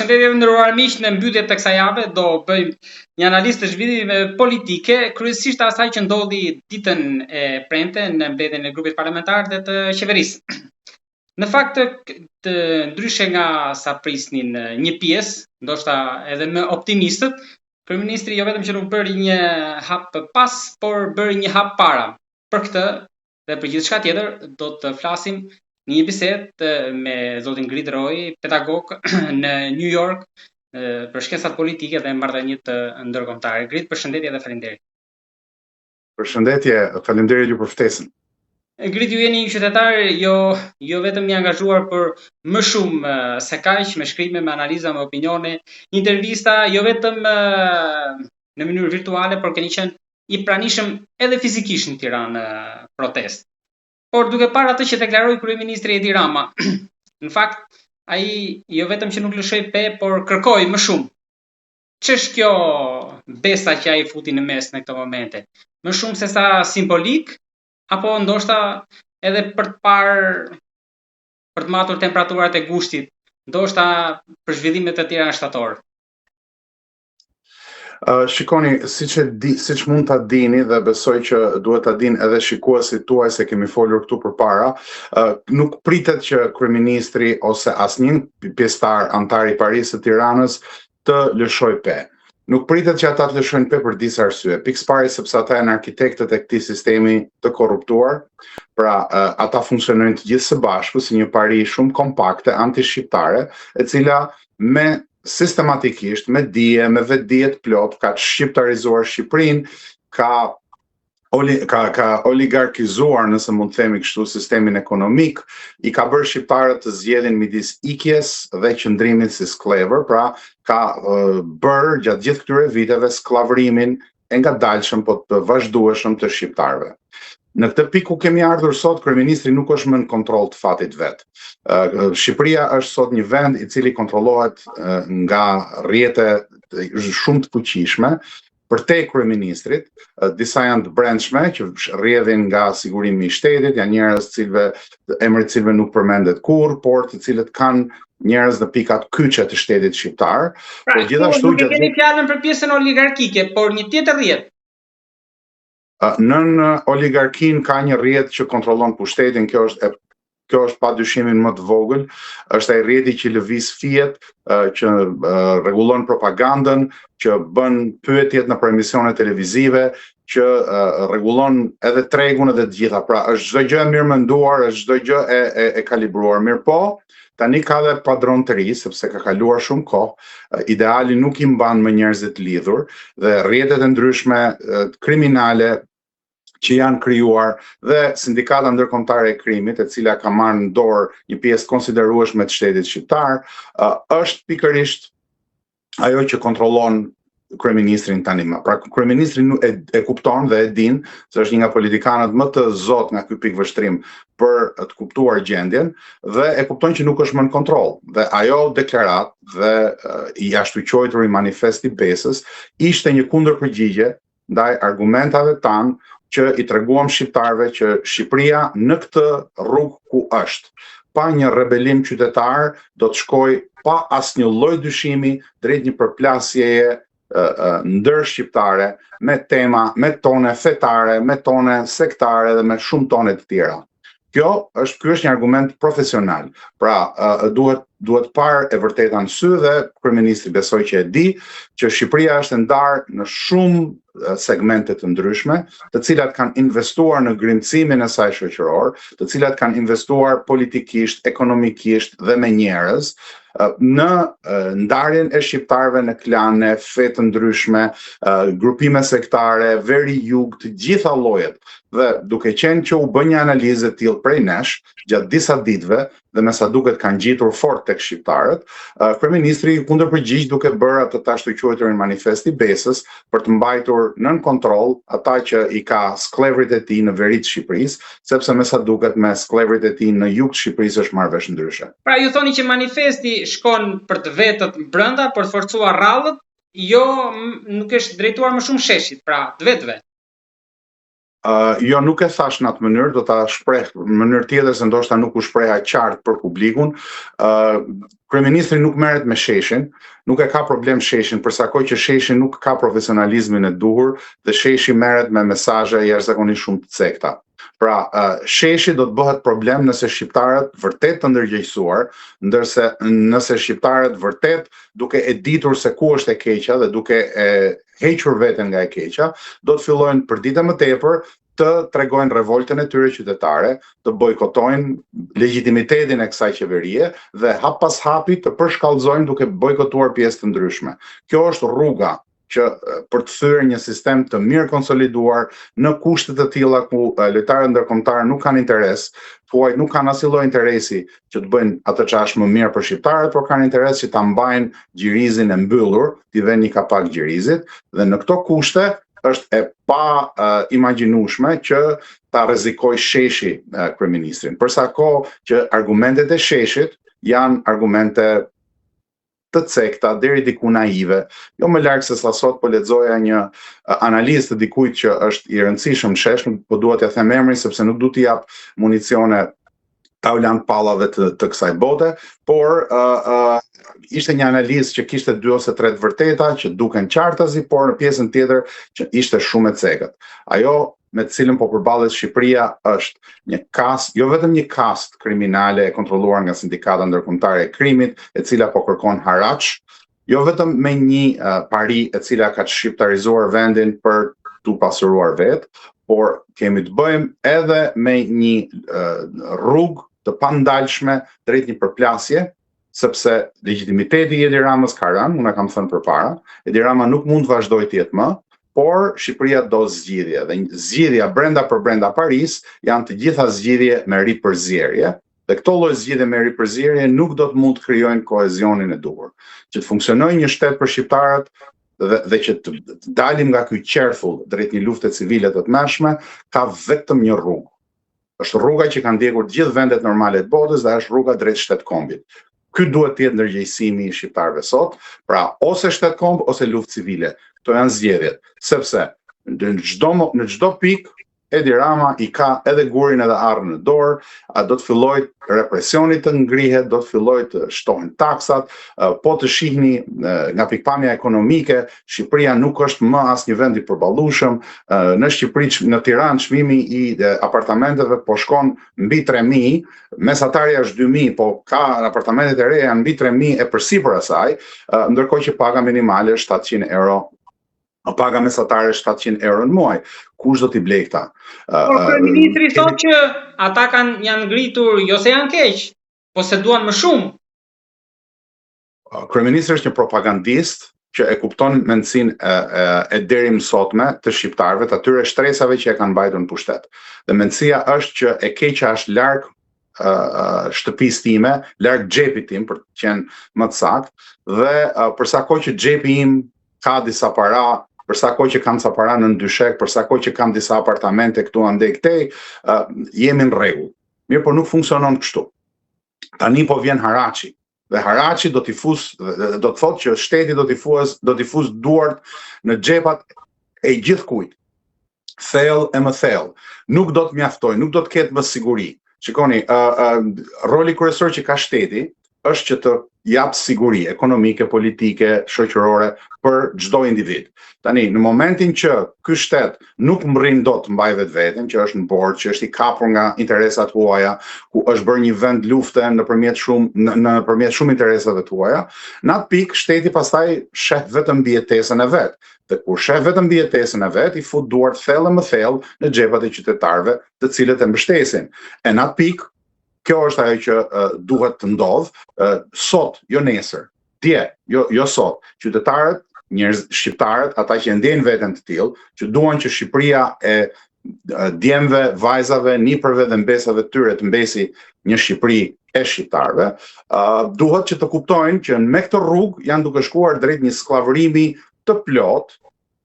Përshëndetje të nderuar miq, në mbytyje të kësaj jave do bëjmë një analizë të zhvillimeve politike, kryesisht asaj që ndodhi ditën e premte në mbledhjen e grupit parlamentar dhe të qeverisë. Në fakt, të ndryshe nga sa prisnin një pjesë, ndoshta edhe më optimistët, kryeministri jo vetëm që nuk bëri një hap pas, por bëri një hap para. Për këtë dhe për gjithçka tjetër do të flasim në një bisedë me zotin Grit Roy, pedagog në New York për shkencat politike dhe marrëdhënie të ndërkombëtare. Grit, përshëndetje dhe faleminderit. Përshëndetje, faleminderit ju për ftesën. Grit, ju jeni një qytetar jo vetëm i angazhuar për më shumë se kaq, me shkrime, me analiza, me opinione, intervista, jo vetëm në mënyrë virtuale, por keni qenë i pranishëm edhe fizikisht në Tiranë protest. Por duke parë atë që deklaroi kryeministri Edi Rama, në fakt ai jo vetëm që nuk lëshoi pe, por kërkoi më shumë. Ç'është kjo besa që ai futi në mes në këto momente? Më shumë se sa simbolik, apo ndoshta edhe për të matur temperaturat e gushtit, ndoshta për zhvillimet të tjera shtatorë? Shikoni, siç mund ta dini dhe besoj që duhet ta dinë edhe shikuesit tuaj se kemi folur këtu përpara, nuk pritet që kryeministri ose asnjë pjesëtar antar i Parisë së Tiranës të lëshojë pe. Nuk pritet që ata të lëshojnë pe për disa arsye. Pikës pari sepse ata janë arkitektët e këtij sistemi të korruptuar, pra ata funksionojnë të gjithë së bashku si një pari shumë kompakte, anti-shqiptare, e cila sistematikisht, me dije, me vetdije të plot, ka shqiptarizuar Shqipërinë, ka oligarkizuar, nëse mund të themi kështu, sistemin ekonomik, i ka bërë shqiptarët të zgjedhin midis ikjes dhe qëndrimit si sklever, pra ka bërë gjatë gjithë këtyre viteve sklavërimin e ngadalshëm, po të vazhdueshëm të shqiptarëve. Në këtë pikë ku kemi ardhur sot, kryeministri nuk është më në kontroll të fatit vet. Shqipëria është sot një vend i cili kontrollohet nga rrjete shumë të fuqishme. Përtej kryeministrit, disa janë të brendshme që rrjedhin nga sigurimi i shtetit, janë njerëz emri të cilëve nuk përmendet kurrë, por të cilët kanë njerëz në pikat kyçe të shtetit shqiptar. Pra, gjithashtu nuk e keni fjalën për pjesën oligarkike, por një tjetër rrjet. Nën oligarkin ka një rrjet që kontrollon pushtetin, kjo është pa dyshimin më të vogël, është ai rrjeti që lëviz fiet, që rregullon propagandën, që bën pyetjet në emisione televizive, që rregullon edhe tregun edhe të gjitha. Pra është çdo gjë e mirëmenduar, është çdo gjë e kalibruar. Mirëpo, tani ka dhe padron të ri, sepse ka kaluar shumë kohë, ideali nuk i mban më njerëzit lidhur dhe rrjetet e ndryshme kriminale që janë krijuar dhe sindikata ndërkombëtare e krimit, e cila ka marrë në dorë një pjesë konsiderueshme të shtetit shqiptar, është pikërisht ajo që kontrollon kryeministrin tani më. Pra kryeministri e kupton dhe e din se është një nga politikanët më të zot nga ky pikëvështrim për të kuptuar gjendjen dhe e kupton që nuk është më në kontroll. Dhe ajo deklarat dhe i ashtuquajturi manifest i besës ishte një kundërpërgjigje ndaj argumentave tanë që i treguam shqiptarëve që Shqipëria në këtë rrugë ku është, pa një rebelim qytetar, do të shkojë pa asnjë lloj dyshimi drejt një përplasjeje ndër shqiptare me tema, me tone fetare, me tone sektare dhe me shumë tone të tjera. Ky është një argument profesional. Pra, duhet parë e vërteta në sy dhe kryeministri besoj që e di që Shqipëria është ndarë në shumë segmente të ndryshme, të cilat kanë investuar në grimëcimin e saj shoqëror, të cilat kanë investuar politikisht, ekonomikisht dhe me njerëz në ndarjen e shqiptarëve në klane, fe të ndryshme, grupime sektare, veri jug, të gjitha llojet. Dhe duke qenë që u bë një analizë e tillë prej nesh gjatë disa ditëve dhe me sa duket kanë gjitur fort tek shqiptarët, kryeministri kundërpërgjigj duke bërë atë të ashtuquajturin manifest i besës për të mbajtur nën kontroll ata që i ka sklevrit e tij në veri të Shqipërisë, sepse me sa duket me sklevrit e tij në jug të Shqipërisë është marrë vesh ndryshe. Pra ju thoni që manifesti shkon për të vetët brenda, për të forcuar rrallët, jo nuk është drejtuar më shumë sheshit, pra të vetëve. Jo, nuk e thash në atë mënyrë, do ta shpreh në mënyrë tjetër se ndoshta nuk u shpreha qartë për publikun. Kryeministri nuk merret me Sheshin, nuk e ka problem Sheshin, përsa kohë që Sheshi nuk ka profesionalizmin e duhur dhe Sheshi merret me mesazhe jashtëzakonisht shumë të cekta. Pra, Sheshi do të bëhet problem nëse shqiptarët vërtet të ndërgjegjësuar, ndërse nëse shqiptarët vërtet duke e ditur se ku është e keqja dhe duke e hequr veten nga e keqja, do të fillojnë për ditë më tepër të tregojnë revoltën e tyre qytetare, të bojkotojnë legitimitetin e kësaj qeverie dhe hap pas hapi të përshkallëzojnë duke bojkotuar pjesë të ndryshme. Kjo është rruga që për të thyer një sistem të mirë konsoliduar në kushte të tilla ku lojtarët ndërkombëtar nuk kanë interes, thuaj nuk kanë asnjë lloj interesi që të bëjnë atë çfarë është më mirë për shqiptarët, por kanë interes që ta mbajnë gjirizin e mbyllur, t'i vënë një kapak gjirizit dhe në këto kushte është e pa imagjinueshme që ta rrezikoj Sheshi kryeministrin. Përsa kohë që argumentet e Sheshit janë argumente të cekta, deri diku naive. Jo më larg se sa sot po lexoja një analizë të dikujt që është i rëndësishëm shesh, nuk po dua t'ia them emrin sepse nuk du t'i jap municione taulan pallave të kësaj bote, por ishte një analizë që kishte 2 ose 3 të vërteta që duken qartazi, por në pjesën tjetër që ishte shumë e cekët. Ajo me të cilën po përballet Shqipëria është një kast, jo vetëm një kast kriminale e kontrolluar nga Sindikata Ndërkombëtare e Krimit, e cila po kërkon haraç, jo vetëm me një pari e cila ka shqiptarizuar vendin për t'u pasuruar vetë, por kemi të bëjmë edhe me një rrugë të pandalshme drejt një përplasje, sepse legitimiteti i Edi Ramës ka rënë, unë e kam thënë përpara, Edi Rama nuk mund të vazhdojë të jetë më, por Shqipëria do zgjidhje dhe zgjidhja brenda për brenda Paris janë të gjitha zgjidhje me ripërzierje. Dhe këto lloj zgjidhje me ripërzierje nuk do të mund të krijojnë kohezionin e duhur. Që të funksionojë një shtet për shqiptarët dhe që të dalim nga ky qerfull drejt një lufte civile të tmerrshme, ka vetëm një rrugë. Është rruga që kanë ndjekur të gjithë vendet normale të botës dhe është rruga drejt shtetkombit. Ky duhet të jetë ndërgjegjësimi i shqiptarëve sot, pra ose shtetkomb ose luftë civile. Këto janë zgjedhjet, sepse në çdo pikë Edi Rama i ka edhe gurin edhe arrën në dorë, do të filloj represioni të ngrihet, do të filloj të shtohen taksat, po të shihni nga pikpamja ekonomike, Shqipëria nuk është më asnjë vend i përballueshëm. Në Shqipëri, në Tiranë, çmimi i apartamenteve po shkon mbi 3.000, mesatarja është 2.000, po ka apartamentet e reja janë mbi 3.000 e përsipër asaj, ndërkohë që paga minimale është 700 euro. Paga mesatare 700 euro në muaj. Kush do t'i blej këta? Por kryeministri thotë që ata janë ngritur, jo se janë keq, po se duan më shumë. Kryeministri është një propagandist që e kupton mendsinë e deri më sotme të shqiptarëve, të atyre shtresave që e kanë mbajtur në pushtet. Dhe mendësia është që e keqja është larg shtëpisë time, larg xhepit tim, për të qenë më të saktë, dhe përsa kohë që xhepi im ka disa para, përsa kohë që kam ca para në dyshek, përsa kohë që kam disa apartamente këtu ande këtej, jemi në rregull. Mirë, por nuk funksionon kështu. Tani po vjen haraçi. Dhe haraçi do të thotë që shteti do t'i fus duart në xhepat e gjithkujt. Thellë e më thellë. Nuk do të mjaftojë, nuk do të ketë më siguri. Shikoni, roli kryesor që ka shteti është që të jap siguri ekonomike, politike, shoqërore për çdo individ. Tani, në momentin që ky shtet nuk mrrin dot të mbajë vetveten, që është në borxh, që është i kapur nga interesat huaja, ku është bërë një vend lufte nëpërmjet shumë interesave të huaja, në atë pikë shteti pastaj sheh vetëm mbijetesën e vet. Dhe kur sheh vetëm mbijetesën e vet, i fut duart thellë më thellë në xhepat e qytetarëve, të cilët e mbështesin. E në atë pikë kjo është ajo që duhet të ndodhë sot, jo nesër. Dje, jo sot. Qytetarët, njerëz shqiptarët, ata që ndjejnë veten të tillë, që duan që Shqipëria e djemve, vajzave, nipërve dhe mbesave të tyre të mbesi një Shqipëri e shqiptarëve, duhet që të kuptojnë që me këtë rrugë janë duke shkuar drejt një skllavërimi të plot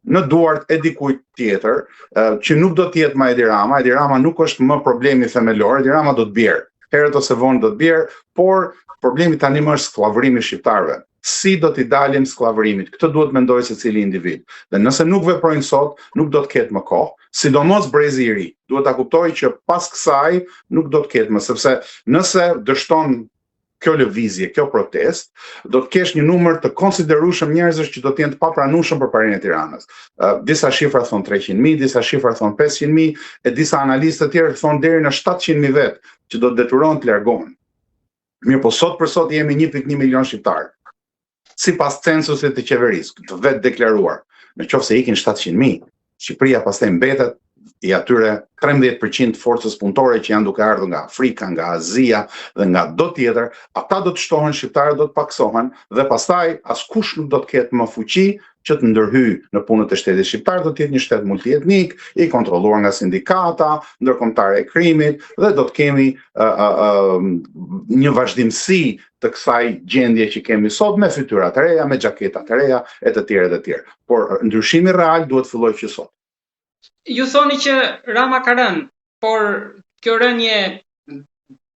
në duart e dikujt tjetër, që nuk do të jetë më Edi Rama. Edi Rama nuk është më problemi themelor, Edi Rama do të bjerë. Herët ose vonë do të bjerë, por problemi tani më është skllavërimi shqiptarëve. Si do t'i dalim skllavërimit? Këtë duhet mendojë secili individ. Dhe nëse nuk veprojnë sot, nuk do të ketë më kohë. sidomos brezi i ri, duhet ta kuptojë që pas kësaj nuk do të ketë më, sepse nëse dështon kjo lëvizje, kjo protest, do të kesh një numër të konsiderueshëm njerëzish që do të jenë të papranueshëm për parinë e Tiranës. Disa shifra thon 300.000, disa shifra thon 500.000, e disa analistë të tjerë thon deri në 700.000 vetë që do të detyrohen të largohen. Mirë, po sot për sot jemi 1.1 milion shqiptarë. Sipas censusit të qeverisë, të vetë deklaruar. Nëse ikin 700.000, Shqipëria pastaj mbetet i atyre 13% forcës punëtore që janë duke ardhur nga Afrika, nga Azia dhe nga do tjetër, ata do të shtohen, shqiptarët do të paksohen dhe pastaj askush nuk do të ketë më fuqi që të ndërhyjë në punët e shtetit shqiptar, do të jetë një shtet multietnik, i kontrolluar nga sindikata, ndërkombëtare e krimit dhe do të kemi një vazhdimsi të kësaj gjendje që kemi sot me fytyra të reja, me xhaketa të reja e të tjerë e të tjerë. Por ndryshimi real duhet fillojë që sot. Ju thoni që Rama ka rënë, por kjo rënje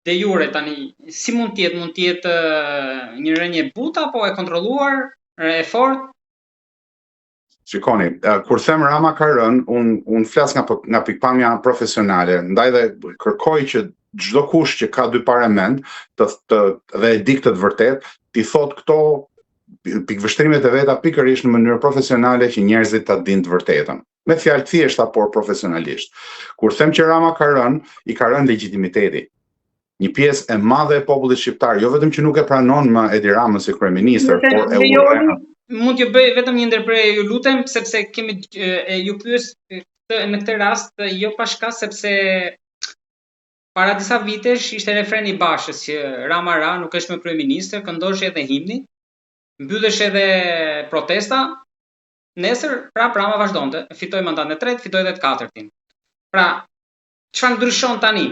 de jure tani si mund të jetë? Mund të jetë një rënje buta apo e kontrolluar, e fortë? Shikoni, kur them Rama ka rënë, unë flas nga pikpamja profesionale, ndaj dhe kërkoj që çdo kush që ka dy parë mend dhe e di këtë të vërtet, t'i thot këto pikvështrimet e veta pikërisht në mënyrë profesionale që njerëzit ta dinë të vërtetën. Me fjalë thjeshta, por profesionalisht. Kur them që Rama ka rënë, i ka rënë legitimiteti. Një pjesë e madhe e popullit shqiptar, jo vetëm që nuk e pranon më Edi Ramën si kryeminist, por e urren. Mund t'ju bëj vetëm një ndërprerje, ju lutem, sepse kemi ju pyes në këtë rast jo pa shkak, sepse para disa vitesh ishte refreni i Bashës që Rama ra, nuk është më kryeminist, këndosh edhe himni, mbyllesh edhe protesta. Nesër, Rama vazhdonte, fitoi mandatin e tretë, fitoi edhe të katërtin. Pra, çfarë ndryshon tani?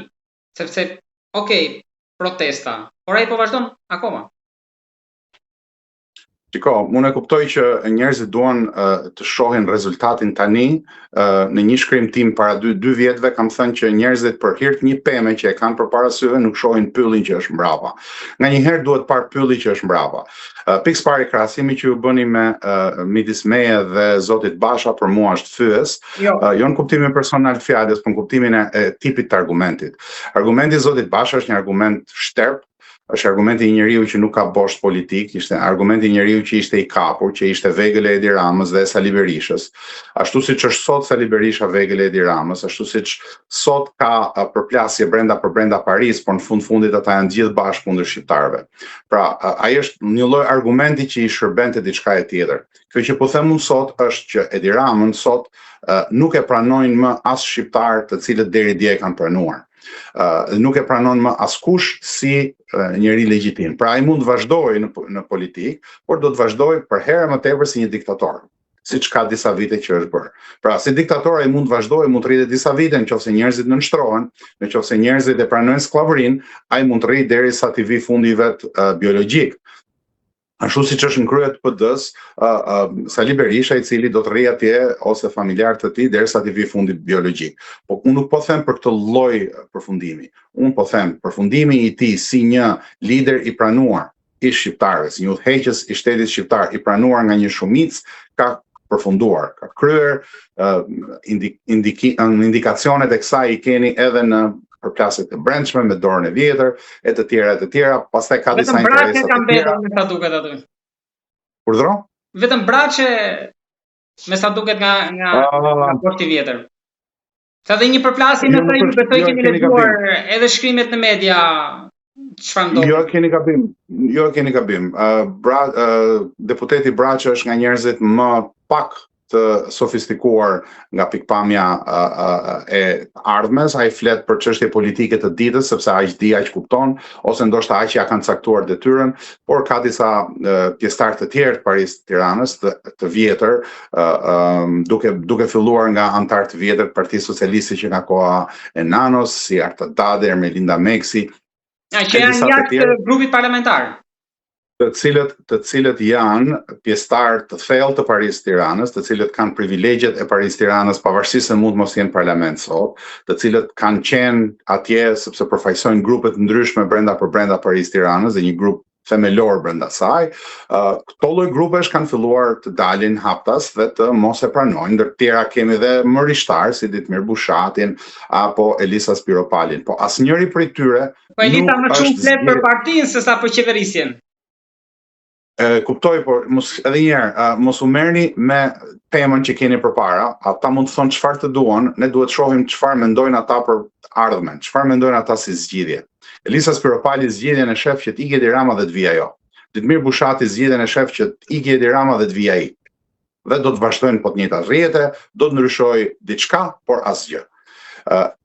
Sepse, protesta, por ai po vazhdon akoma. Shiko, unë e kuptoj që njerëzit duan të shohin rezultatin tani. Në një shkrim tim para 2 vjetëve kam thënë që njerëzit për hir të një peme që e kanë përpara syve nuk shohin pyllin që është mbrapa. Nganjëherë duhet parë pylli që është mbrapa. Pikës pari krahasimi që ju bëni midis meje dhe zotit Basha për mua është fyes, jo në kuptimin personal të fjalës, por në kuptimin e tipit të argumentit. Argumenti i zotit Basha është një argument shterp. Është argumenti i njeriu që nuk ka bosht politik, ishte argumenti i njeriu që ishte i kapur, që ishte vegël e Edi Ramës dhe Sali Berishës. Ashtu siç është sot Sali Berisha vegël e Edi Ramës, ashtu siç sot ka përplasje brenda Paris, por në fundit ata janë gjithë bashkë kundër shqiptarëve. Pra, ai është një lloj argumenti që i shërbente diçka e tjetër. Kjo që po them unë sot është që Edi Ramën sot nuk e pranojnë më as shqiptar të cilët deri dje e kanë pranuar. Nuk e pranon më askush si njeri legjitim. Pra ai mund të vazhdojë në politikë, por do të vazhdojë për herë më tepër si një diktator, siç ka disa vite që është bërë. Pra si diktator ai mund të vazhdojë, mund të rritet disa vite nëse njerëzit nënshtrohen, nëse njerëzit e pranojnë skllavërinë, ai mund të rritë derisa të vi fundi i vet biologjik. Ashtu siç është në krye të PD-s, Sali Berisha i cili do të rrijë atje ose familjar të tij derisa të vi fundi biologjik. Po unë nuk po them për këtë lloj përfundimi. Unë po them përfundimi i tij si një lider i pranuar i shqiptarëve, si një udhëheqës i shtetit shqiptar i pranuar nga një shumicë ka përfunduar, ka kryer indikacionet e kësaj i keni edhe në përplasjet e brendshme me dorën e vjetër e të tjera, pastaj ka disa interesa të tjera. Me sa duket aty. Urdhro? Vetëm braçe me sa duket nga poshti vjetër. Sa dhe një përplasje në të ju besoj keni lexuar edhe shkrimet në media. Çfarë ndodh? Jo keni gabim. Deputeti Braçe është nga njerëzit më pak të sofistikuar nga pikpamja e ardhmes, ai flet për çështje politike të ditës sepse aq di, aq kupton, ose ndoshta aq ja kanë caktuar detyrën, por ka disa pjesëtar të tjerë të Paris Tiranës të vjetër, duke filluar nga antar të vjetër të Partisë Socialiste që nga koha e Nanos, si Arta Dade, Ermelinda Meksi, që janë jashtë grupit parlamentar. Të cilët janë pjesëtar të thellë të Paris Tiranës, të cilët kanë privilegjet e Paris Tiranës pavarësisht se mund mos jenë parlament sot, të cilët kanë qenë atje sepse përfaqësojnë grupe të ndryshme brenda Paris Tiranës dhe një grup themelor brenda saj. Këto lloj grupesh kanë filluar të dalin haptas dhe të mos e pranojnë, ndër tjera kemi dhe më rishtar si Ditmir Bushatin apo Elisa Spiropalin. Po asnjëri prej tyre po Elisa më shumë flet për partinë se sa për qeverisjen. Kuptoj, por edhe një herë, mos u merrni me temën që keni përpara. Ata mund të thonë çfarë të duan, ne duhet të shohim çfarë mendojnë ata për ardhmen, çfarë mendojnë ata si zgjidhje. Elisa Spiropali zgjedhjen e shef që të ikë Edi Rama dhe të vijë ajo. Ditmir Bushati zgjedhjen e shef që të ikë Edi Rama dhe të vijë ai. Dhe do të vazhdojnë po të njëjtat rrjete, do të ndryshojë diçka, por asgjë.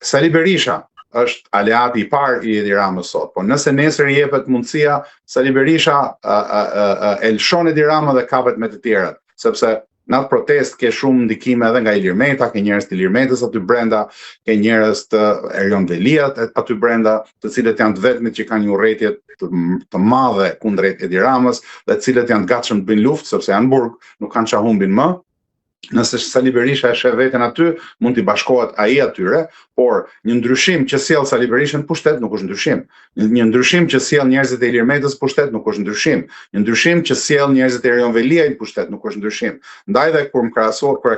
Sali Berisha është aleati i parë i Edi Ramës sot, por nëse nesër i jepet mundësia, Sali Berisha e lëshon Edi Rama dhe kapet me të tjerët, sepse në atë protest ke shumë ndikime edhe nga Ilir Meta, ke njerëz të Ilir Metës aty brenda, ke njerëz të Erjon Veliat aty brenda, të cilët janë të vetmit që kanë një urrëtie të madhe kundrejt Edi Ramës, dhe të cilët janë të gatshëm të bëjnë luftë sepse janë burg, nuk kanë çfarë humbin më. Nëse Sali Berisha e sheh veten aty, mund t'i bashkohet ai atyre, por një ndryshim që sjell Sali Berisha në pushtet nuk është ndryshim. Një ndryshim që sjell njerëzit e Ilir Metës në pushtet nuk është ndryshim. Një ndryshim që sjell njerëzit e Erjon Veliaj në pushtet nuk është ndryshim. Ndaj dhe kur e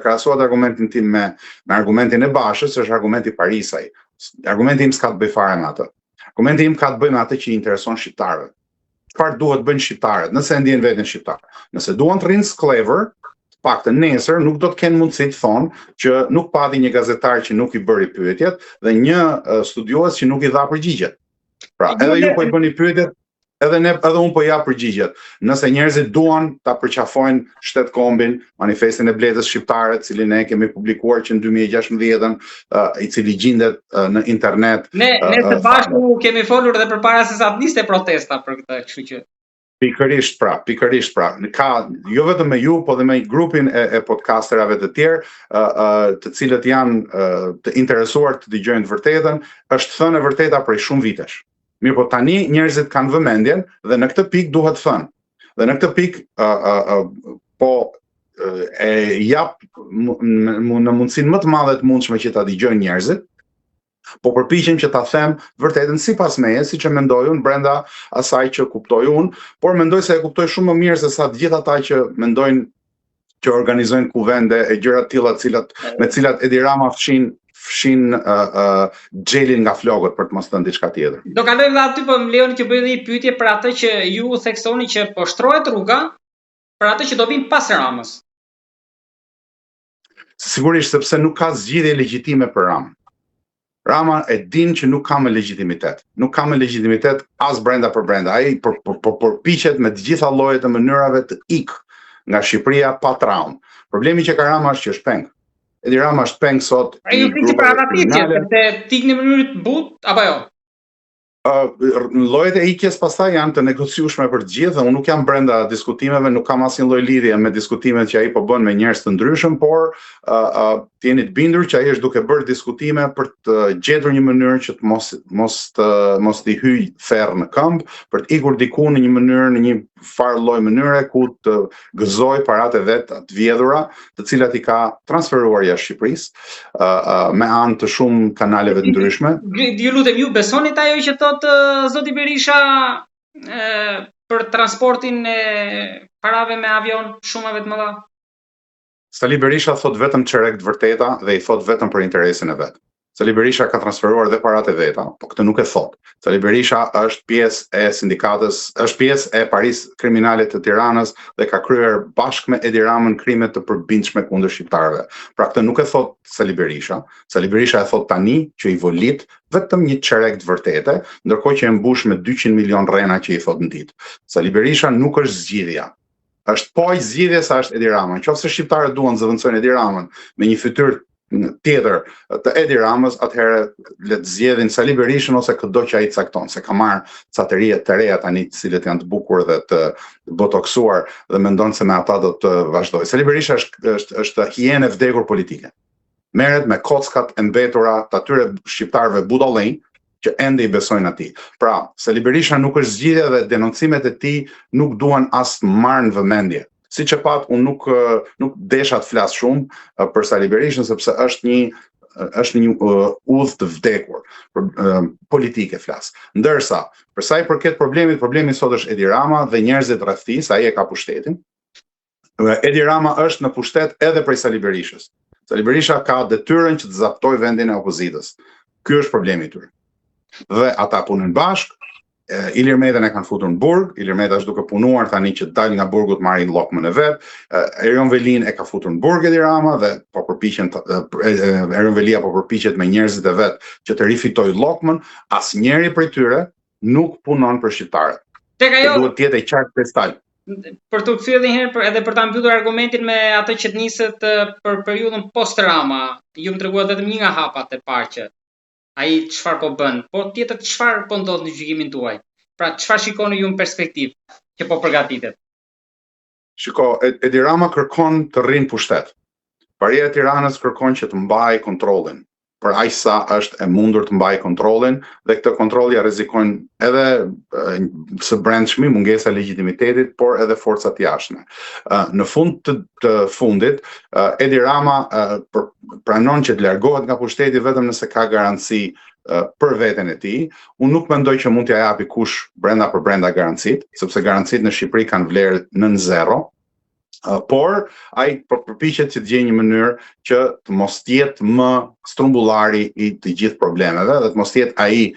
krahasohet argumentin tim me argumentin e Bashës, është argumenti Parisaj. Argumenti im s'ka të bëj fare me atë. Argumenti im ka të bëjë me atë që i intereson shqiptarëve. Çfarë duhet bëjnë shqiptarët nëse e ndjen veten shqiptar? Nëse duan të rrinë sklever, paktën nesër nuk do të kenë mundësi të thonë që nuk pati një gazetar që nuk i bëri pyetjet dhe një studiues që nuk i dha përgjigjet. Pra, edhe ju po i bëni pyetjet, edhe unë po ja përgjigjet. Nëse njerëzit duan ta përqafojnë Shtet Kombin, manifestin e Bletës shqiptare, cilin ne kemi publikuar që në 2016, i cili gjendet në internet. Ne së bashku kemi folur edhe përpara se sa të niste protesta për këtë, kështu që Pikërisht pra. Ka jo vetëm me ju, po dhe me grupin e podcasterave të tjerë, të cilët janë të interesuar të dëgjojnë të vërtetën, është thënë e vërteta prej shumë vitesh. Mirë, po tani njerëzit kanë vëmendjen dhe në këtë pikë duhet thënë. Dhe në këtë pikë po e jap në mundësinë më të madhe të mundshme që ta dëgjojnë njerëzit, po përpiqem që ta them vërtetën sipas meje, siç e mendoj unë brenda asaj që kuptoj unë, por mendoj se e kuptoj shumë më mirë se sa të gjithë ata që mendojnë që organizojnë kuvende e gjëra të tilla me cilat Edi Rama fshin xhelin nga flokët për të mos thënë diçka tjetër. Do kalojmë dhe aty, po më lejoni që bëj një pyetje për atë që ju theksoni që po shtrohet rruga për atë që do vinë pas Ramës. Sigurisht sepse nuk ka zgjidhje legjitime për Ramën. Rama e din që nuk ka me legjitimitet. Nuk ka me legjitimitet as brenda për brenda. Ai përpiqet me të gjitha llojet e mënyrave të ikë nga Shqipëria pa traumë. Problemi që ka Rama është që është peng. Edi Rama është peng sot. Ai nuk ikë para atij, se tik në mënyrë të butë apo jo? Llojet e ikjes pastaj janë të negociueshme për të gjithë, dhe unë nuk jam brenda diskutimeve, nuk kam asnjë lloj lidhje me diskutimet që ai po bën me njerëz të ndryshëm, por jeni të bindur që ai është duke bërë diskutime për të gjetur një mënyrë që të mos t'i hyj ferr në këmbë, për të ikur diku në një mënyrë, në një farë lloj mënyre ku të gëzoj paratë e vet të vjedhura, të cilat i ka transferuar jashtë Shqipërisë me anë të shumë kanaleve të ndryshme. Ju lutem, ju besoni ajo që thotë zoti Berisha për transportin e parave me avion, shumave të mëdha? Sali Berisha thot vetëm çerek të vërteta dhe i thot vetëm për interesin e vet. Sali Berisha ka transferuar dhe paratë e veta, po këtë nuk e thot. Sali Berisha është pjesë e sindikatës, është pjesë e Paris Kriminale të Tiranës dhe ka kryer bashkë me Edi Ramën krime të përbindshme kundër shqiptarëve. Pra këtë nuk e thot Sali Berisha. Sali Berisha e thot tani që i volit vetëm një çerek të vërtete, ndërkohë që e mbush me 200 milion rrena që i thot në ditë. Sali Berisha nuk është zgjidhja. Është po i zgjidhja sa është Edi Rama. Nëse shqiptarët duan zëvendësojnë Edi Ramën me një fytyrë tjetër të Edi Ramës, atëherë le të zgjedhin Sali Berishën ose çdo që ai cakton, se ka marrë caterie të reja tani, të cilët janë të bukur dhe të botoksuar dhe mendon se me ata do të vazhdojë. Sali Berisha është hienë e vdekur politike. Merret me kockat e mbetura të atyre shqiptarëve budallënj që ende i besojnë atij. Pra, Sali Berisha nuk është zgjidhja dhe denoncimet e tij nuk duan as marrë në vëmendje. Siç e pat, unë nuk desha të flas shumë për Sali Berishën sepse është është një udhë të vdekur, politike flas. Ndërsa, për sa i përket problemi sot është Edi Rama dhe njerëzit rreth tij, sa ai e ka pushtetin. Edi Rama është në pushtet edhe prej Sali Berishës. Sali Berisha ka detyrën që të zaptoj vendin e opozitës. Ky është problemi i tyre. Dhe ata punojnë bashkë. Ilir Metën e kanë futur në burg, Ilir Meta është duke punuar tani që dal nga burgu të marrin llokmën e vet. Erion Velin e ka futur në burg Edi Rama dhe po përpiqen Erion Velia po përpiqet me njerëzit e vet që të rifitojë llokmën, asnjëri prej tyre nuk punon për shqiptarët. Duhet të jetë qartë kristal. Për të kthyer edhe për ta mbyllur argumentin me atë që nisët për periudhën post Rama, ju më treguat vetëm një nga hapat e parë që ai çfarë po bën, po tjetër çfarë po ndodh në gjykimin tuaj. Pra çfarë shikoni ju në perspektivë që po përgatitet? Shiko, Edi Rama kërkon të rrinë pushtet. Paria e Tiranës kërkon që të mbajë kontrollin. Për aq sa është e mundur të mbajë kontrollin dhe këtë kontroll ja rrezikojnë edhe së brendshmi mungesa e legjitimitetit, por edhe forcat jashtme. Në fund të fundit, Edi Rama pranon që të largohet nga pushteti vetëm nëse ka garanci për veten e tij. Unë nuk mendoj që mund t'ja japi kush brenda për brenda garancit, sepse garancit në Shqipëri kanë vlerë nën zero. Por ai përpiqet që të gjejë një mënyrë që të mos jetë më strumbullari i të gjithë problemeve dhe të mos jetë ai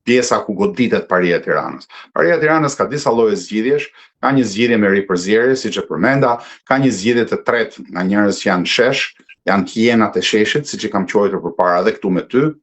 pjesa ku goditet Paria e Tiranës. Paria e Tiranës ka disa lloje zgjidhjesh, ka një zgjidhje me ripërzierje, siç e përmenda, ka një zgjidhje të tretë nga njerëz që janë shesh, janë hienat e sheshit, siç i kam quajtur përpara edhe këtu me ty,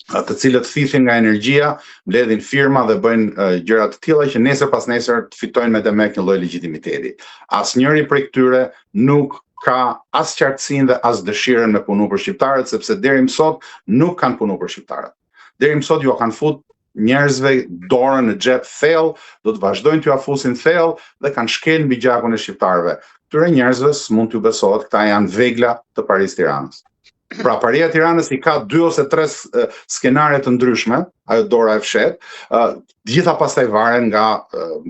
të cilët thithin nga energjia, mbledhin firma dhe bëjnë gjëra të tilla që nesër pas nesër të fitojnë me demek një lloj legitimiteti. Asnjëri prej këtyre nuk ka as qartësinë dhe as dëshirën me punu për shqiptarët, sepse deri më sot nuk kanë punu për shqiptarët. Deri më sot ju kanë fut njerëzve dorën në xhep thellë, do të vazhdojnë t'ju afusin thellë dhe kanë shkel mbi gjakun e shqiptarëve. Këtyre njerëzve s'mund t'ju besohet, këta janë vegla të Paris Tiranës. Pra, Paria e Tiranës i ka 2 ose 3 skenare të ndryshme, ajo dora e fshet, gjitha pastaj varen nga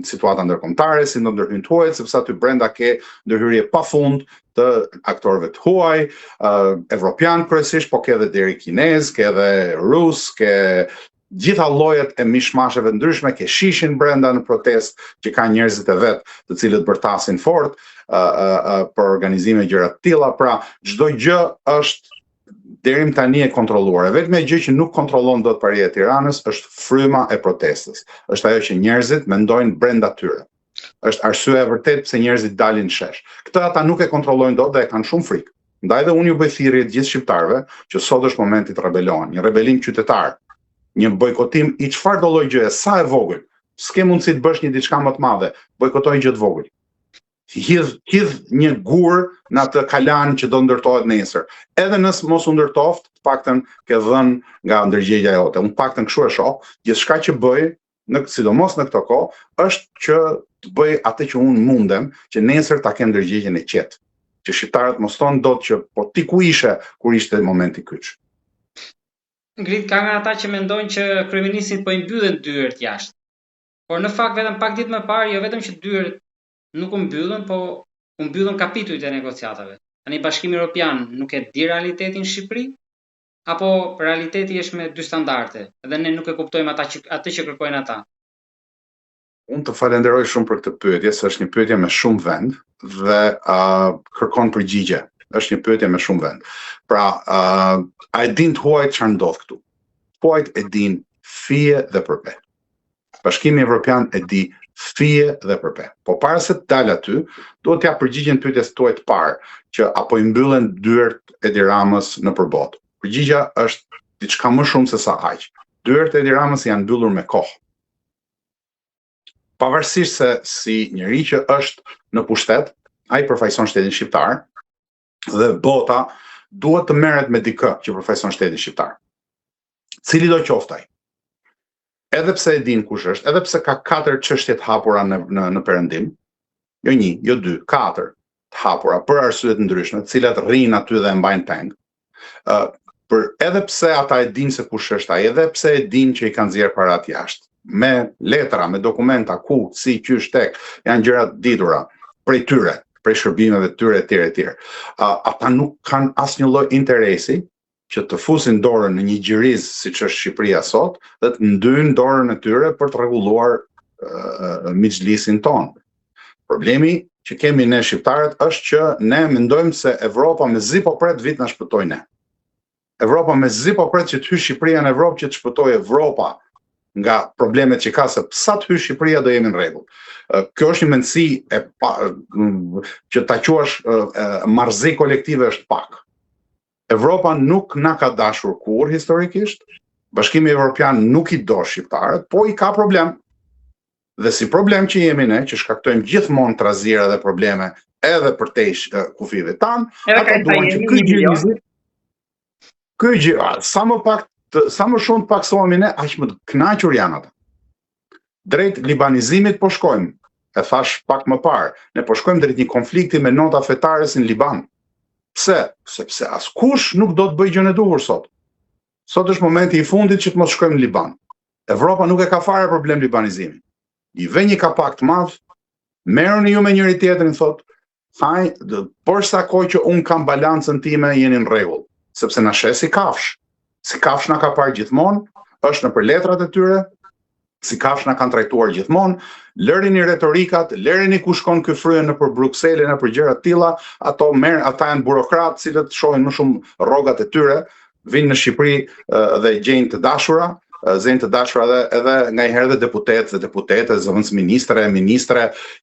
situata ndërkombëtare, si do ndërhyjnë të huaj, sepse aty brenda ke ndërhyrje pafund të aktorëve të huaj, evropian kryesisht, po ke edhe deri kinez, ke edhe rus, ke gjitha llojet e mishmasheve ndryshme, ke shishin brenda në protest që ka njerëzit e vet, të cilët bërtasin fort për organizime gjëra të tilla. Pra, çdo gjë është deri më tani e kontrolluar. Vetëm gjë që nuk kontrollon dot Paria e Tiranës është fryma e protestës. Është ajo që njerëzit mendojnë brenda tyre. Është arsyeja e vërtetë pse njerëzit dalin në shesh. Këtë ata nuk e kontrollojnë dot dhe e kanë shumë frikë. Ndaj dhe unë ju bëj thirrje të gjithë shqiptarëve që sot është momenti të rebelohen, një rebelim qytetar, një bojkotim i çfarëdo lloj gjëje, sa e vogël. S'ke mundësi të bësh një diçka më të madhe, bojkotoj gjë të vogël. Hidh një gur në atë kalan që do ndërtohet nesër. Edhe nëse mos u ndërtoft, të paktën ke dhënë nga ndërgjegja jote. Unë paktën kështu e shoh, gjithçka që bëj, sidomos në këtë kohë, është që të bëj atë që unë mundem, që nesër ta kem ndërgjegjen e qetë. Që shqiptarët mos thonë dot që po ti ku ishe kur ishte momenti kyç. Ngrit, ka nga ata që mendojnë që kryeministit po i mbyllen dyert jashtë. Por në fakt vetëm pak ditë më parë, jo vetëm që dyert nuk u mbyllën, po u mbyllën kapitujt e negociatave. Tani Bashkimi Evropian nuk e di realitetin në Shqipëri, apo realiteti është me 2 standarde, dhe ne nuk e kuptojmë atë që kërkojnë ata. Unë të falenderoj shumë për këtë pyetje, se është një pyetje me shumë vend dhe kërkon përgjigje. Është një pyetje me shumë vend. Pra, a e din të huajt çfarë ndodh këtu? Huajt e din fije dhe përpe. Bashkimi Evropian e di fije dhe përpe. Po para se të dalë aty, duhet t'ja përgjigjen pyetjes tuaj të parë, që apo i mbyllen dyert Edi Ramës në përbot. Përgjigja është diçka më shumë se sa aq. Dyert Edi Ramës janë mbyllur me kohë. Pavarësisht se si njëri që është në pushtet, ai përfaqëson shtetin shqiptar dhe bota duhet të merret me dikë që përfaqëson shtetin shqiptar. Cili do qoftë ai. Edhe pse e din kush është, edhe pse ka 4 çështje të hapura në perëndim, jo 1, jo 2, 4 të hapura për arsye të ndryshme, të cilat rrinë aty dhe e mbajnë peng. Edhe pse ata e din se kush është ai, edhe pse e din që i kanë nxjerrë parat jashtë, me letra, me dokumenta, ku, si, qysh, tek, janë gjëra të ditura prej tyre, prej shërbimeve të tyre etj. Ata nuk kanë asnjë lloj interesi që të fusin dorën në një gjiriz siç është Shqipëria sot dhe të ndyjnë dorën e tyre për të rregulluar mixhlisin ton. Problemi që kemi ne shqiptarët është që ne mendojmë se Evropa me zi po pret vit na shpëtoj ne. Evropa me zi po pret që të hyjë Shqipëria në Evropë që të shpëtoj Evropa nga problemet që ka, se sa të hyjë Shqipëria do jemi në rregull. Kjo është një mendësi që ta quash marrëzi kolektive është pak. Evropa nuk na ka dashur kur historikisht, Bashkimi Evropian nuk i do shqiptarët, po i ka problem. Dhe si problem që jemi ne, që shkaktojmë gjithmonë trazira dhe probleme edhe përtej kufive tanë, ata duan që ky gjë, sa më shumë të paksohemi ne, aq më të kënaqur janë ata. Drejt libanizimit po shkojmë, e thash pak më parë, ne po shkojmë drejt një konflikti me nota fetare si në Liban. Pse? Sepse askush nuk do të bëjë gjën e duhur sot. Sot është momenti i fundit që të mos shkojmë në Liban. Evropa nuk e ka fare problem libanizimin. I vë një kapak të madh, merrni ju me njëri tjetrin, thot, por sa kohë që un kam balancën time, jeni në rregull, sepse na shes si kafsh. Si kafsh na ka parë gjithmonë, është nëpër letrat e tyre, si kafsh na kanë trajtuar gjithmonë. Lërini retorikat, lërini ku shkon ky frye nëpër Bruksele, nëpër gjëra të tilla, ata janë burokratë, cilët shohin më shumë rrogat e tyre, vinë në Shqipëri dhe gjejnë të dashura, edhe ngaherë dhe deputete, zëvendës ministre,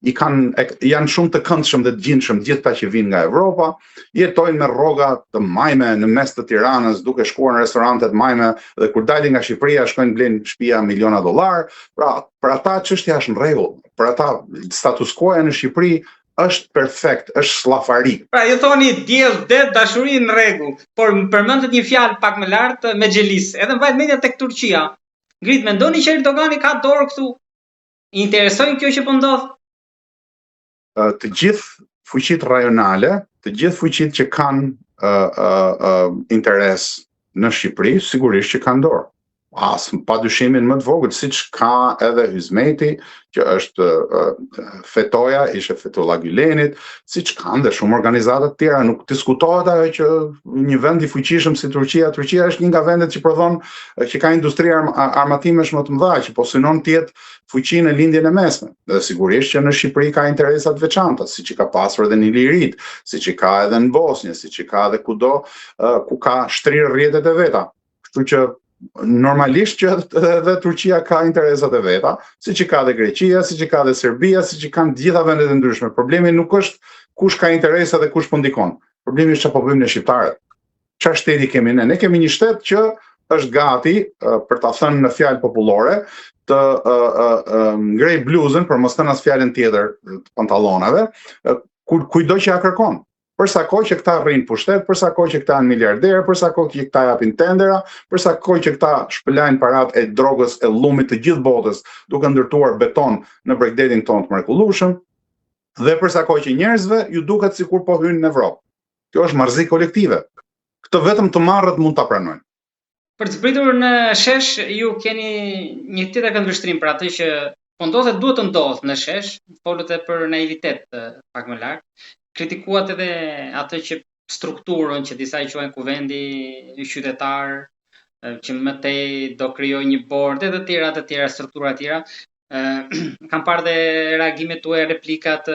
janë shumë të këndshëm dhe të gjindshëm gjithë ta që vinë nga Evropa, jetojnë me rroga të majme në mes të Tiranës, duke shkuar në restorante të majme, dhe kur dalin nga Shqipëria shkojnë blejnë shtëpia miliona dollar. Pra, për ata çështja është në rregull. Për ata status quo-ja në Shqipëri është perfekt, është sllafari. Pra, ju thoni diell, det, dashuri në rregull, por më përmendet një fjalë pak më lart me xhelis. Edhe mbajt mendja tek Turqia. Ngrit, mendoni që Erdogani ka dorë këtu? I interesojnë kjo që po ndodh? Të gjithë fuqitë rajonale, të gjithë fuqitë që kanë interes në Shqipëri, sigurisht që kanë dorë. Pa dyshimin më të vogël, siç ka edhe Hizmeti, që është Fetoja, ishte Fetullah Gülenit, siç kanë dhe shumë organizata të tjera. Nuk diskutohet ajo që një vend i fuqishëm si Turqia është një nga vendet që prodhon, që ka industri armatimesh më të mëdha, që po synon të jetë fuqi në lindjen e mesme. Dhe sigurisht që në Shqipëri ka interesa të veçanta, siç i ka pasur edhe në Ilirit, siç i ka edhe në Bosnjë, siç i ka edhe kudo ku ka shtrirë rrjetet e veta. Kështu që normalisht që edhe Turqia ka interesat e veta, siç i ka dhe Greqia, siç i ka dhe Serbia, siç i kanë të gjitha vendet e ndryshme. Problemi nuk është kush ka interesa dhe kush po ndikon. Problemi është çfarë po bëjmë ne shqiptarët. Çfarë shteti kemi ne? Ne kemi një shtet që është gati, për ta thënë në fjalë popullore, të ngrej bluzën, për mos thënë as fjalën tjetër, të pantallonave, kujdo që ja kërkon. Për sa kohë që këta rrinë pushtet, për sa kohë që këta janë miliarderë, për sa kohë që këta japin tendera, për sa kohë që këta shpëlajnë paratë e drogës e llumit të gjithë botës, duke ndërtuar beton në bregdetin tonë të mrekullueshëm, dhe për sa kohë që njerëzve ju duket sikur po hynë në Evropë. Kjo është marrëzi kolektive. Këtë vetëm të marrët mund ta pranojnë. Për të pritur në shesh, ju keni një tjetër këndvështrim për atë që po ndodhet, duhet të ndodhë në shesh, folët e për naivitet pak më lart. Kritikuat edhe atë që strukturën që disa i quajnë kuvendi qytetar, që më tej do krijojë një bord edhe të tjera struktura të tjera. Kam parë dhe reagimet tuaja, replikat,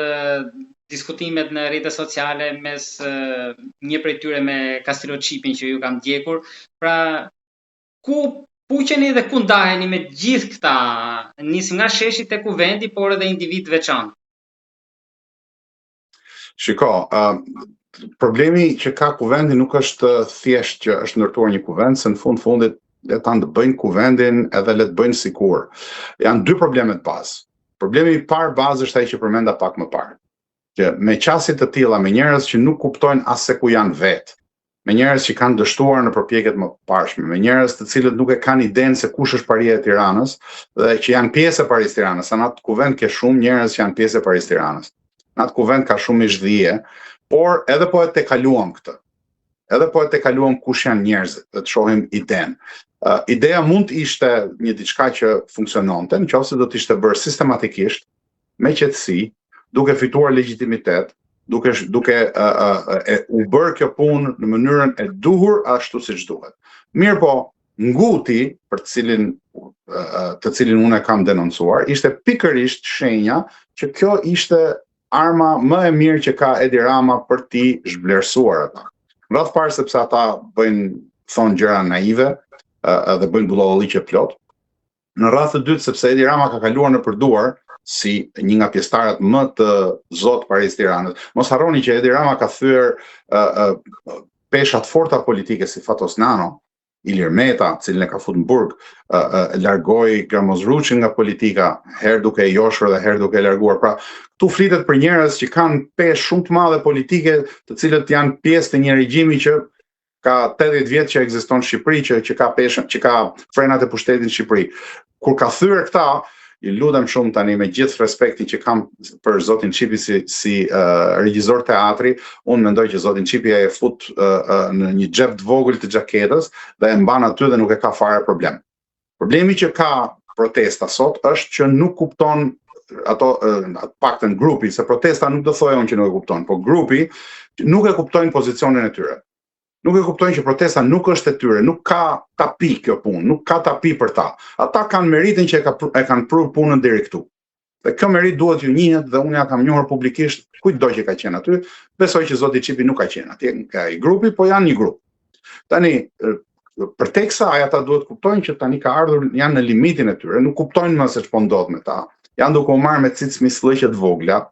diskutimet në rrjetet sociale mes një prej tyre me Castillo Çipin që ju kam ndjekur. Pra, ku puqeni dhe ku ndaheni me gjithë këta, nisim nga sheshi te kuvendi, por edhe individ veçantë? Shiko, problemi që ka kuvendi nuk është thjesht që është ndërtuar një kuvend, se në fundit le ta bëjnë kuvendin edhe le të bëjnë sikur. Janë dy probleme të bazë. Problemi i parë bazë është ai që përmenda pak më parë. Që me qasje të tilla, me njerëz që nuk kuptojnë as se ku janë vetë, me njerëz që kanë dështuar në përpjekjet më parshme, me njerëz të cilët nuk e kanë idenë se kush është paria e Tiranës dhe që janë pjesë e Parisë Tiranës. Në atë kuvend ke shumë njerëz që janë pjesë e Parisë Tiranës. Në atë kuvend ka shumë mishdhije, por edhe po e tekaluam këtë. Edhe po e tekaluam kush janë njerëzit dhe të shohim idenë. Ideja mund të ishte një diçka që funksiononte, nëse do të ishte bërë sistematikisht, me qetësi, duke fituar legjitimitet, duke u bërë kjo punë në mënyrën e duhur ashtu siç duhet. Mirë po, nguti për të cilin unë e kam denoncuar, ishte pikërisht shenja që kjo ishte arma më e mirë që ka Edi Rama për t'i zhvlerësuar ata. Në radhë parë sepse ata thonë gjëra naive dhe bëjnë bullolliqe plot. Në radhë të dytë sepse Edi Rama ka kaluar në përduar si një nga pjesëtarët më të zot Paris Tiranës. Mos harroni që Edi Rama ka thyer peshat forta politike si Fatos Nano, Ilir Meta, cilin e ka futur në burg, largoi Gramozruçin nga politika, herë duke e joshur dhe herë duke e larguar. Pra, këtu flitet për njerëz që kanë peshë shumë të madhe politike, të cilët janë pjesë të një regjimi që ka 80 vjet që ekziston në Shqipëri, që ka frenat e pushtetit në Shqipëri. Kur ka thyer këta, i lutem shumë tani me gjithë respektin që kam për zotin Çipi si regjisor teatri, unë mendoj që zotin Çipi e fut në një xhep të vogël të xhaketës dhe e mban aty dhe nuk e ka fare problem. Problemi që ka protesta sot është që nuk kupton ato paktën grupi, se protesta nuk do thojë që nuk e kupton, po grupi nuk e kuptojnë pozicionin e tyre. Nuk e kuptojnë që protesta nuk është e tyre, nuk ka tapi kjo punë, nuk ka tapi për ta. Ata kanë meritin që e kanë prur punën deri këtu. Dhe kjo merit duhet ju njihet dhe unë ja kam njohur publikisht kujtdo që ka qenë aty. Besoj që zoti Çipi nuk ka qenë atje nga i grupi, po janë një grup. Tani, përteksa ata duhet kuptojnë që tani ka ardhur, janë në limitin e tyre, nuk kuptojnë më se ç'po ndodh me ta. Janë duke u marrë me cicmisllëqe të vogla,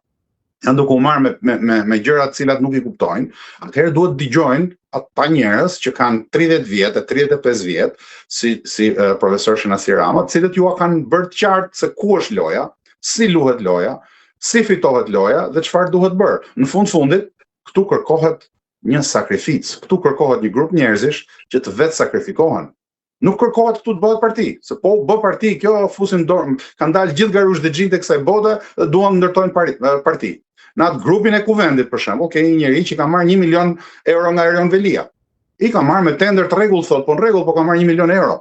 janë duke u marrë me gjëra të cilat nuk i kuptojnë. Atëherë duhet dëgjojnë ata njerëz që kanë 30 vjet e 35 vjet, si profesor Shenasi Rama, të cilët ju kanë bërë të qartë se ku është loja, si luhet loja, si fitohet loja dhe çfarë duhet bërë. Në fundit, këtu kërkohet një sakrificë, këtu kërkohet një grup njerëzish që të vetë sakrifikohen. Nuk kërkohet këtu të bëhet parti, se po bë parti, kjo fusin dorë, kanë dalë gjithë garush dhe gjinte kësaj bote dhe duan ndërtojnë parti. Në atë grupin e kuvendit, për shembull, ke një njeri që ka marrë 1 milion euro nga Erion Velia. I ka marrë me tender të rregull, thot, po në rregull, po ka marrë 1 milion euro.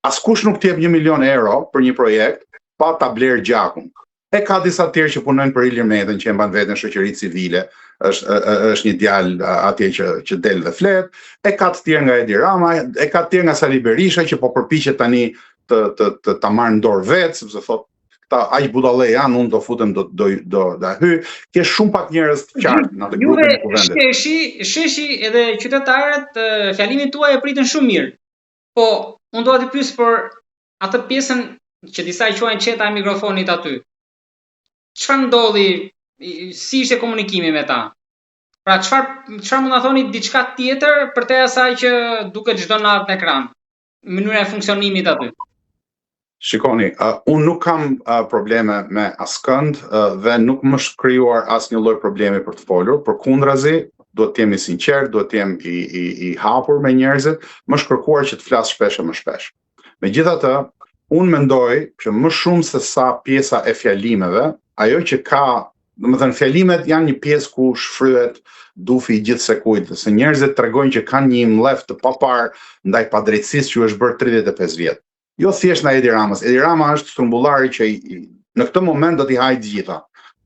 Askush nuk t'jep 1 milion euro për një projekt pa ta blerë gjakun. E ka disa të tjerë që punojnë për Ilir Metën, që e mban veten shoqëri civile, është një djalë atje që del dhe flet, e ka të tjerë nga Edi Rama, e ka të tjerë nga Sali Berisha që po përpiqet tani ta marrë në dorë vetë, sepse thot ta aq budallë janë, unë do futem do hy. Ke shumë pak njerëz të qartë në atë grupin e kuvendit. Sheshi edhe qytetarët fjalimin tuaj e pritën shumë mirë. Po, unë do t'i pyes për atë pjesën që disa i quajnë qeta e mikrofonit aty. Çfarë ndodhi? Si ishte komunikimi me ta? Pra çfarë mund ta thoni diçka tjetër përte asaj që duket çdo natë në ekran? Mënyra e funksionimit aty. Shikoni, unë nuk kam probleme me askënd dhe nuk më është krijuar asnjë lloj problemi për të folur, përkundrazi, duhet të jemi sinqert, duhet të jem i hapur me njerëzit, më është kërkuar që të flas shpesh e më shpesh. Megjithatë, unë mendoj që më shumë se sa pjesa e fjalimeve, ajo që ka, domethënë fjalimet janë një pjesë ku shfryhet dufi i gjithë sekujt, se njerëzit tregojnë që kanë një mlef të papar ndaj padrejtësisë që është bërë 35 vjet. Jo thjesht nga Edi Ramës. Edi Rama është strumbullari që në këtë moment do t'i hajë të gjitha.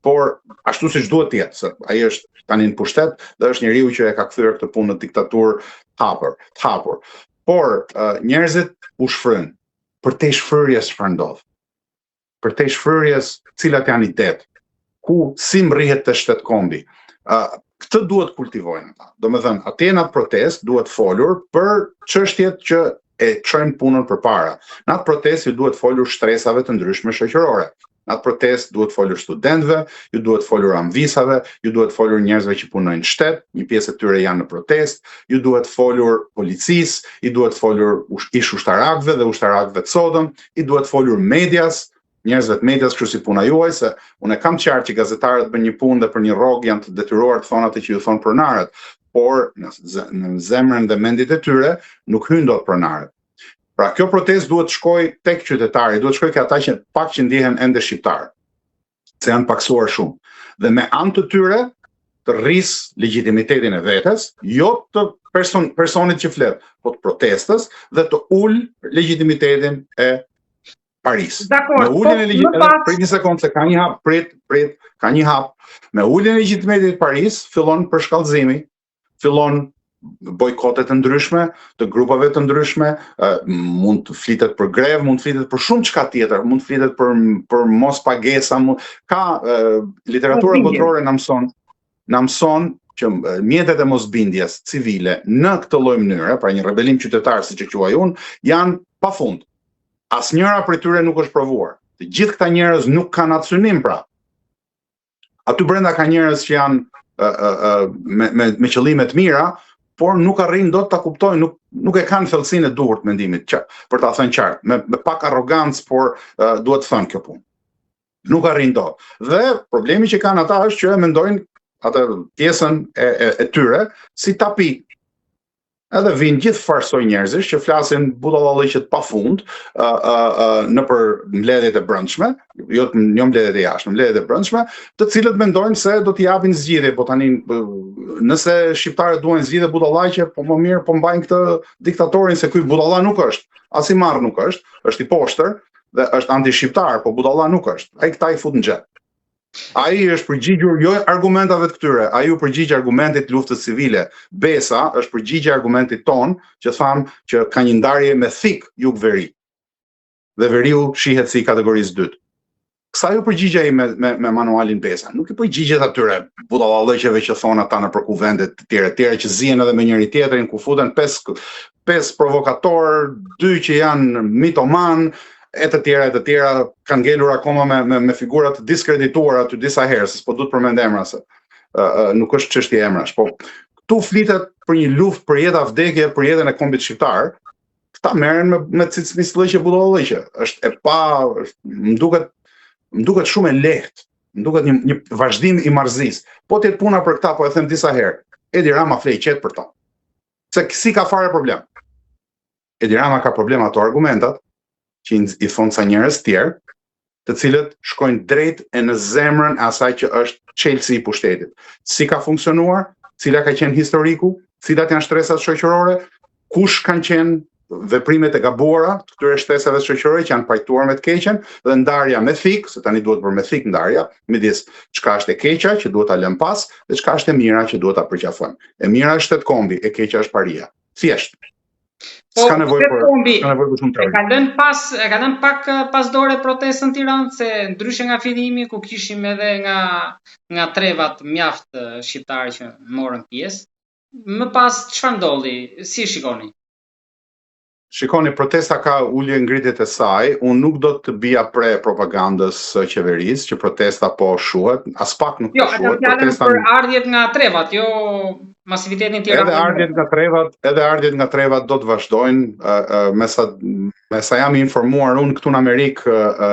Por ashtu siç duhet të jetë, se ai është tani në pushtet dhe është njeriu që e ka kthyer këtë punë në diktaturë të hapur. Por njerëzit u shfryn. Përtej shfryrjes çfarë ndodh? Përtej shfryrjes, cilat janë idetë? Si mrihet të shtetkombi? Këtë duhet kultivojnë ata. Domethënë, atje në protest duhet folur për çështjet që e çojnë punën përpara. Në atë protest ju duhet folur shtresave të ndryshme shoqërore. Në atë protest duhet folur studentëve, ju duhet folur anvisave, ju duhet folur njerëzve që punojnë në shtet, një pjesë e tyre janë në protest, ju duhet folur policisë, i duhet folur ish ushtarakëve dhe ushtarakëve të sodëm, i duhet folur medias, njerëzve të medias, kështu si puna juaj, se unë kam qartë që gazetarët bën një punë dhe për një rrogë janë të detyruar të thonë atë që ju thonë pronarët. Por në zemrën dhe mendjet e tyre nuk hyn dot pronarët. Pra kjo protestë duhet shkoj tek qytetari, duhet shkoj ke ata që pak që ndihen ende shqiptar, se janë paksuar shumë. Dhe me anë të tyre të rris legitimitetin e vetes, jo të personit që flet, po të protestës dhe të ul legitimitetin e Paris. Dakor, Me uljen e prit një sekond se ka një hap, prit, ka një hap. Me uljen e legjitimetit Paris fillon përshkallëzimi, fillon bojkotet të ndryshme, të grupave të ndryshme, mund të flitet për grevë, mund të flitet për shumë çka tjetër, mund të flitet për mos pagesa, ka literatura botërore na mëson që mjetet e mosbindjes civile në këtë lloj mënyre, pra një rebelim qytetar siç e quaj unë, janë pafund. Asnjëra prej tyre nuk është provuar. Të gjithë këta njerëz nuk kanë atë synim pra. Aty brenda ka njerëz që janë me qëllime të mira, por nuk arrin dot ta kuptojnë, nuk e kanë thellësinë e duhur të mendimit, për ta thënë qartë, me pak arrogancë, por duhet të thënë kjo punë. Nuk arrin dot. Dhe problemi që kanë ata është që e mendojnë atë pjesën e tyre si tapi. Edhe vinë gjithë farsoj njerëzish që flasin budallalliqet pafund nëpër mbledhjet e brendshme, jo mbledhjet e jashtme, mbledhjet e brendshme, të cilët mendojnë se do t'i japin zgjidhje, po tani nëse shqiptarët duan zgjidhje budallaqe, po më mirë po mbajnë këtë diktatorin se ky budalla nuk është, as i marr nuk është i poshtër dhe është anti-shqiptar, po budalla nuk është. Ai këta i fut në xhep. Ai është përgjigjur jo argumentave të këtyre, ai u përgjigj argumentit luftës civile. Besa është përgjigje argumentit ton që thamë që ka një ndarje me thik jug-veri. Dhe veriu shihet si kategorisë dytë. Kësa ju përgjigje ai me manualin Besa. Nuk i përgjigjet atyre budallallëqeve që thonë ata në përkuvendet të tjera që zihen edhe me njëri tjetrin, ku futen 5 provokator, 2 që janë mitoman, e të tjera kanë ngelur akoma me figurat diskredituara aty disa herë, se s'po duhet përmend emra se nuk është çështje emrash, po këtu flitet për një luftë për jetë vdekje, për jetën e kombit shqiptar. Këta merren me cicmislëqe budallëqe. Është e pa, më duket shumë e lehtë, më duket një vazhdim i marrëzisë. Po t'jetë puna për këta, po e them disa herë. Edi Rama flej qetë për ta. Se si ka fare problem. Edi Rama ka problem ato argumentat që i thonë sa njerëz tjerë, të cilët shkojnë drejt e në zemrën e asaj që është çelësi i pushtetit. Si ka funksionuar, cila ka qenë historiku, cilat janë shtresat shoqërore, kush kanë qenë veprimet e gabuara të këtyre shtresave shoqërore që janë pajtuar me të keqen, dhe ndarja me thik, se tani duhet bërë me thik ndarja, midis çka është e keqja që duhet ta lëm pas dhe çka është e mira që duhet ta përqafojmë. E mira është kombi, e keqja është paria. Thjesht. S'ka nevojë për shumë teori. E ka lënë pak pas dore protestën në Tiranë, se ndryshe nga fillimi ku kishim edhe nga trevat mjaft shqiptarë që morën pjesë. Më pas çfarë ndodhi? Si shikoni? Shikoni, protesta ka ulje ngritjet e saj, unë nuk do të bija pre propagandës së qeverisë, që protesta po shuhet, as pak nuk po shuhet. Jo, atë për ardhjet nga trevat, jo masivitetin tjera. Edhe ardhjet nga trevat do të vazhdojnë, me sa jam informuar unë këtu në Amerikë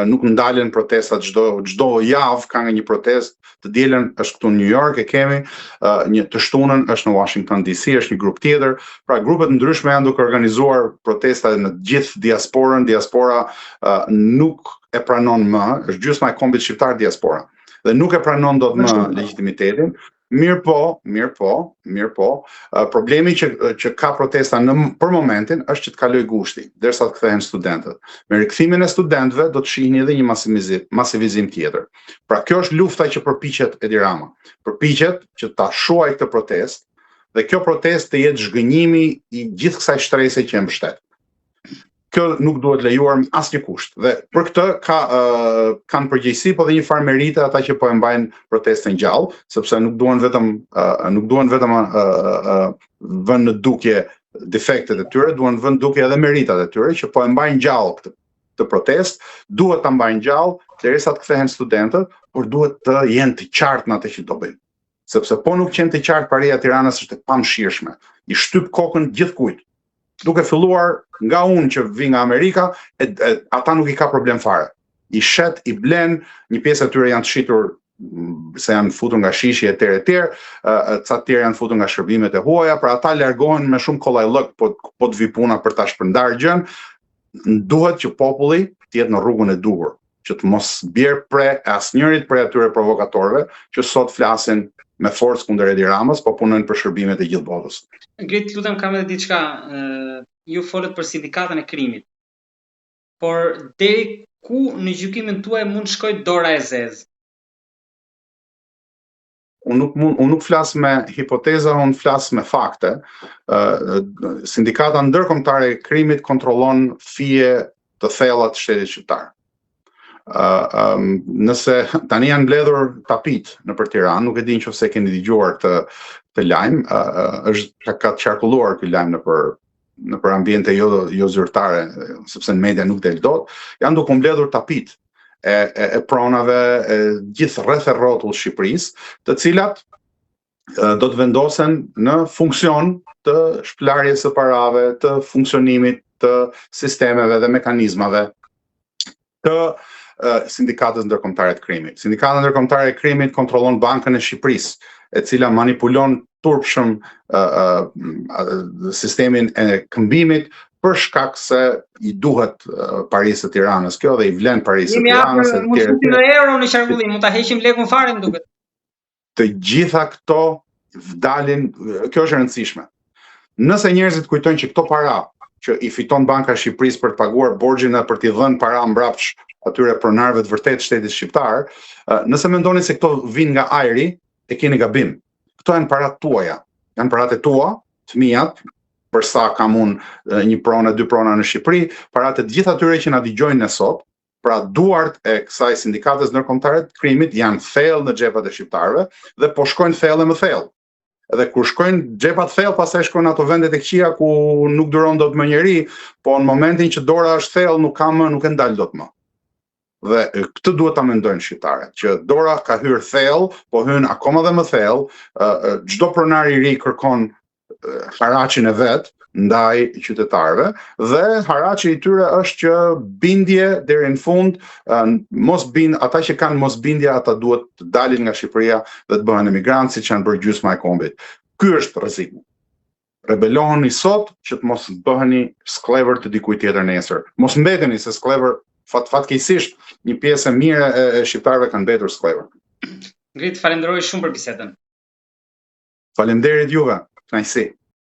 nuk ndalen protestat çdo javë ka një protestë. Të dielën është këtu në New York, e kemi, të shtunën është në Washington DC, është një grup tjetër. Pra grupet ndryshme janë duke organizuar protesta në gjithë diasporën. Diaspora nuk e pranon më, është gjysma e kombit shqiptar diaspora. Dhe nuk e pranon dot më legitimitetin. Mirë po, problemi që ka protesta për momentin është që të kaloj gushti, derisa të kthehen studentët. Me rikthimin e studentëve do të shihni edhe një masivizim tjetër. Pra kjo është lufta që përpiqet Edi Rama. Përpiqet që ta shuaj këtë protestë dhe kjo protestë të jetë zhgënjimi i gjithë kësaj shtrese që e mbështet. Kjo nuk duhet lejuar me asnjë kusht. Dhe për këtë kanë përgjegjësi, po dhe një farë merite ata që po e mbajnë protestën gjallë, sepse nuk duan vetëm vënë në dukje defektet e tyre, duan vënë dukje edhe meritat e tyre që po e mbajnë gjallë këtë protestë, duhet ta mbajnë gjallë derisa të kthehen studentët, por duhet të jenë të qartë në atë që do bëjnë. Sepse po nuk qenë të qartë, paria e Tiranës është e pamshirshme. I shtyp kokën gjithkujt. Duke filluar nga unë që vi nga Amerika, ata nuk i ka problem fare. I shet, i blen, një pjesë atyre janë të shitur se janë futur nga shishi e tjerë, ca të tjerë janë futur nga shërbimet e huaja, pra ata largohen me shumë kollajllëk, po të vi puna për ta shpërndarë gjën. Duhet që populli të jetë në rrugën e duhur, që të mos bjerë pre asnjërit prej atyre provokatorëve që sot flasin me forcë kundër Edi Ramës, po punojnë për shërbimet e gjithë botës. Ngrit, lutem, kam edhe diçka. Ju folët për sindikatën e krimit. por deri ku në gjykimin tuaj mund shkojë dora e zezë? Unë nuk flas me hipoteza, unë flas me fakte. Sindikata ndërkombëtare e krimit kontrollon fije të thella të shtetit shqiptar. Nëse tani janë mbledhur tapit nëpër Tiranë, nuk e di nëse keni dëgjuar këtë lajm, është ka qarkulluar ky lajm nëpër ambiente jo zyrtare, sepse në media nuk del dot, janë duke mbledhur tapit e pronave gjithë rreth e rrotull Shqipërisë, të cilat do të vendosen në funksion të shpëlarjes së parave, të funksionimit të sistemeve dhe mekanizmave të Sindikatës Ndërkombëtare të Krimit. Sindikata Ndërkombëtare e Krimit kontrollon Bankën e Shqipërisë, e cila manipulon turpshëm sistemin e këmbimit për shkak se i duhet Parisë të Tiranës kjo dhe i vlen Parisë të Tiranës. Mund të futim euro në qarkullim, mund ta heqim lekun fare, më duket. Të gjitha këto dalin, kjo është e rëndësishme. Nëse njerëzit kujtojnë që këto para që i fiton Banka e Shqipërisë për të paguar borxhin dhe për t'i dhënë para mbrapsht atyre pronarëve të vërtet shtetit shqiptar, nëse mendoni se këto vijnë nga ajri, e keni gabim. Këto janë parat tuaja, janë parat e tua, të mijat, përsa kam unë një pronë, 2 prona në Shqipëri, parat e gjithë atyre që na dëgjojnë ne sot, pra duart e kësaj Sindikatës Ndërkombëtare të Krimit janë thellë në xhepat e shqiptarëve dhe po shkojnë thellë më thellë. Edhe kur shkojnë xhepat thellë, pastaj shkojnë ato vende tek qija ku nuk duron dot më njeri, po në momentin që dora është thellë nuk e ndal dot më. Dhe këtë duhet ta mendojnë shqiptarët, që dora ka hyrë thellë, po hyn akoma dhe më thellë, çdo pronar i ri kërkon haraqin e vet ndaj qytetarëve dhe haraqi i tyre është që bindje deri në fund, ata që kanë mosbindje, ata duhet të dalin nga Shqipëria dhe të bëhen emigrantë, siç janë bërë gjysma e kombit. Ky është rreziku. Rebeloheni sot që të mos bëheni sklever të dikujt tjetër nesër. Mos mbeteni se sklever fatkeqësisht një pjesë e mirë e shqiptarëve kanë mbetur sklever. Ngrit, falenderoj shumë për bisedën. Faleminderit juve. Kënaqësi.